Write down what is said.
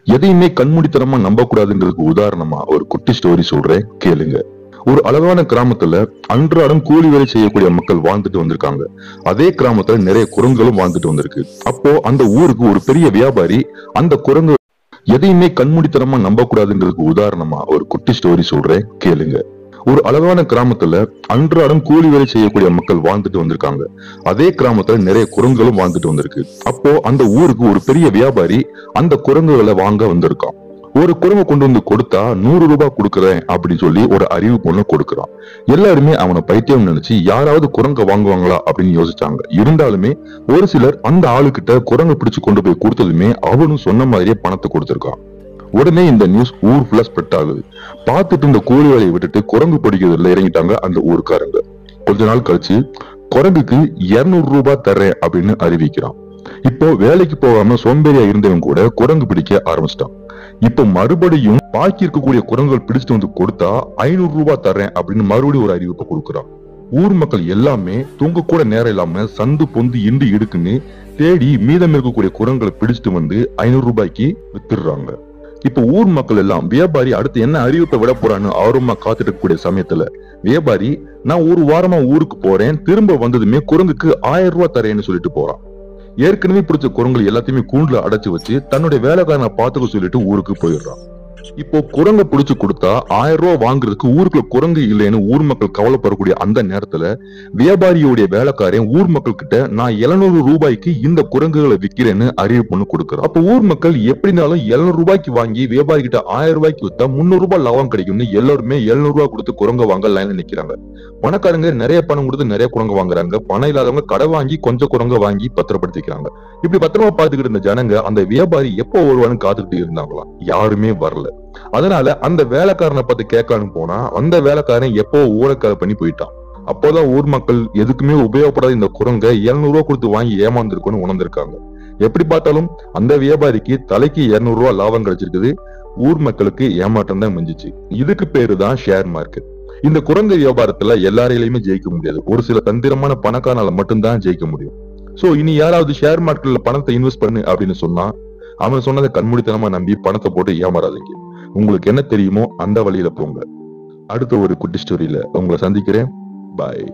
எதையுமே கண்மூடித்தனமா நம்ப கூடாதுங்கிறதுக்கு உதாரணமா ஒரு குட்டி ஸ்டோரி சொல்றேன், கேளுங்க. ஒரு அழகான கிராமத்துல அன்றாடம் கூலி வேலை செய்யக்கூடிய மக்கள் வாழ்ந்துட்டு வந்திருக்காங்க. அதே கிராமத்துல நிறைய குரங்குகளும் வாழ்ந்துட்டு வந்திருக்கு. அப்போ அந்த ஊருக்கு ஒரு பெரிய வியாபாரி அந்த குரங்கு எதையுமே கண்மூடித்தனமா நம்ப கூடாதுங்கிறதுக்கு உதாரணமா ஒரு குட்டி ஸ்டோரி சொல்றேன், கேளுங்க. ஒரு அழகான கிராமத்துல அன்றாடம் கூலி வேலை செய்யக்கூடிய மக்கள் வாழ்ந்துட்டு வந்திருக்காங்க. அதே கிராமத்துல நிறைய குரங்குகளும் வாழ்ந்துட்டு வந்திருக்கு. அப்போ அந்த ஊருக்கு ஒரு பெரிய வியாபாரி அந்த குரங்குகளை வாங்க வந்திருக்கான். ஒரு குரங்கு கொண்டு வந்து கொடுத்தா 100 ரூபாய் கொடுக்கறேன் அப்படின்னு சொல்லி ஒரு அறிவிப்பு ஒண்ணு கொடுக்கறான். எல்லாருமே அவனை பைத்தியம் நினைச்சு யாராவது குரங்க வாங்குவாங்களா அப்படின்னு யோசிச்சாங்க. இருந்தாலுமே ஒரு சிலர் அந்த ஆளுகிட்ட குரங்கு பிடிச்சு கொண்டு போய் கொடுத்ததுமே அவனும் சொன்ன மாதிரியே பணத்தை கொடுத்திருக்கான். உடனே இந்த நியூஸ் ஊர் ஃபுல்லா ஸ்ப்ரெட் ஆகுது. பார்த்துட்டு இந்த கூலி வேலையை விட்டுட்டு குரங்கு பிடிக்கிறதுல இறங்கிட்டாங்க அந்த ஊருக்காரங்க. கொஞ்ச நாள் கழிச்சு குரங்குக்கு 200 ரூபாய் தர்றேன் அப்படின்னு அறிவிக்கிறான். இப்போ வேலைக்கு போகாம சோம்பேறியா இருந்தவன் கூட குரங்கு பிடிக்க ஆரம்பிச்சிட்டான். இப்போ மறுபடியும் பாக்கி இருக்கக்கூடிய குரங்குகள் பிடிச்சிட்டு வந்து கொடுத்தா 500 ரூபாய் தர்றேன் அப்படின்னு மறுபடியும் ஒரு அறிவிப்பை கொடுக்கறான். ஊர் மக்கள் எல்லாமே தூங்க கூட நேரம் இல்லாம சந்து பொந்து இண்டு இடுக்குன்னு தேடி மீதம் இருக்கக்கூடிய குரங்குகளை பிடிச்சிட்டு வந்து 500 ரூபாய்க்கு வித்துடுறாங்க. இப்ப ஊர் மக்கள் எல்லாம் வியாபாரி அடுத்து என்ன அறிவிப்பை விட போறான்னு ஆர்வமா காத்துட்டு இருக்கக்கூடிய சமயத்துல வியாபாரி, நான் ஒரு வாரமா ஊருக்கு போறேன், திரும்ப வந்ததுமே குரங்குக்கு 1000 ரூபாய் தரேன்னு சொல்லிட்டு போறான். ஏற்கனவே பிடிச்ச குரங்குகள் எல்லாத்தையுமே கூண்டுல அடைச்சு வச்சு தன்னுடைய வேலைக்காரனை பாத்துக்க சொல்லிட்டு ஊருக்கு போயிடுறான். இப்போ குரங்க பிடிச்சு கொடுத்தா 1000 ரூபாய் வாங்குறதுக்கு ஊருக்குள்ள குரங்கு இல்லைன்னு ஊர் மக்கள் கவலைப்படக்கூடிய அந்த நேரத்துல வியாபாரியுடைய வேலைக்காரன் ஊர் மக்கள் கிட்ட நான் 700 ரூபாய்க்கு இந்த குரங்குகளை விக்கிறேன்னு அறிவிப்பு ஒண்ணு கொடுக்கறான். அப்ப ஊர் மக்கள் எப்படினாலும் 700 ரூபாய்க்கு வாங்கி வியாபாரி கிட்ட 1000 ரூபாய்க்கு வித்தா 300 ரூபாய் லாபம் கிடைக்கும்னு எல்லாருமே 700 ரூபாய் கொடுத்து குரங்க வாங்க லைன்ல நிக்கிறாங்க. பணக்காரங்க நிறைய பணம் கொடுத்து நிறைய குரங்க வாங்குறாங்க. பணம் இல்லாதவங்க கடை வாங்கி கொஞ்சம் குரங்க வாங்கி பத்திரப்படுத்திக்கிறாங்க. இப்படி பத்திரமா பாத்துக்கிட்டு இருந்த ஜனங்க அந்த வியாபாரி எப்போ வருவான்னு காத்துக்கிட்டு இருந்தாங்களாம். யாருமே வரல. அதனால அந்த வேலைக்காரனை பார்த்து கேட்கலான்னு போனா அந்த வேலைக்காரன் எப்போ ஊரக்கார பண்ணி போயிட்டான். அப்போதான் ஊர் மக்கள் எதுக்குமே உபயோகப்படாத இந்த குரங்க 700 ரூபாய் கொடுத்து வாங்கி ஏமாந்துருக்குன்னு உணர்ந்திருக்காங்க. எப்படி பார்த்தாலும் அந்த வியாபாரிக்கு தலைக்கு 200 ரூபாய் லாபம் கிடைச்சிருக்குது. ஊர் மக்களுக்கு ஏமாற்றம் தான் மிஞ்சிச்சு. இதுக்கு பேரு தான் ஷேர் மார்க்கெட். இந்த குரங்கு வியாபாரத்துல எல்லாரையுமே ஜெயிக்க முடியாது. ஒரு சில தந்திரமான பணக்காரனால மட்டும்தான் ஜெயிக்க முடியும். சோ இனி யாராவது ஷேர் மார்க்கெட்ல பணத்தை இன்வெஸ்ட் பண்ணு அப்படின்னு சொன்னா அவன் சொன்னதை கண்மூடித்தனமா நம்பி பணத்தை போட்டு ஏமாறாதீங்க. உங்களுக்கு என்ன தெரியுமோ அந்த வழியில போங்க. அடுத்த ஒரு குட்டி ஸ்டோரியில உங்களை சந்திக்கிறேன். பாய்.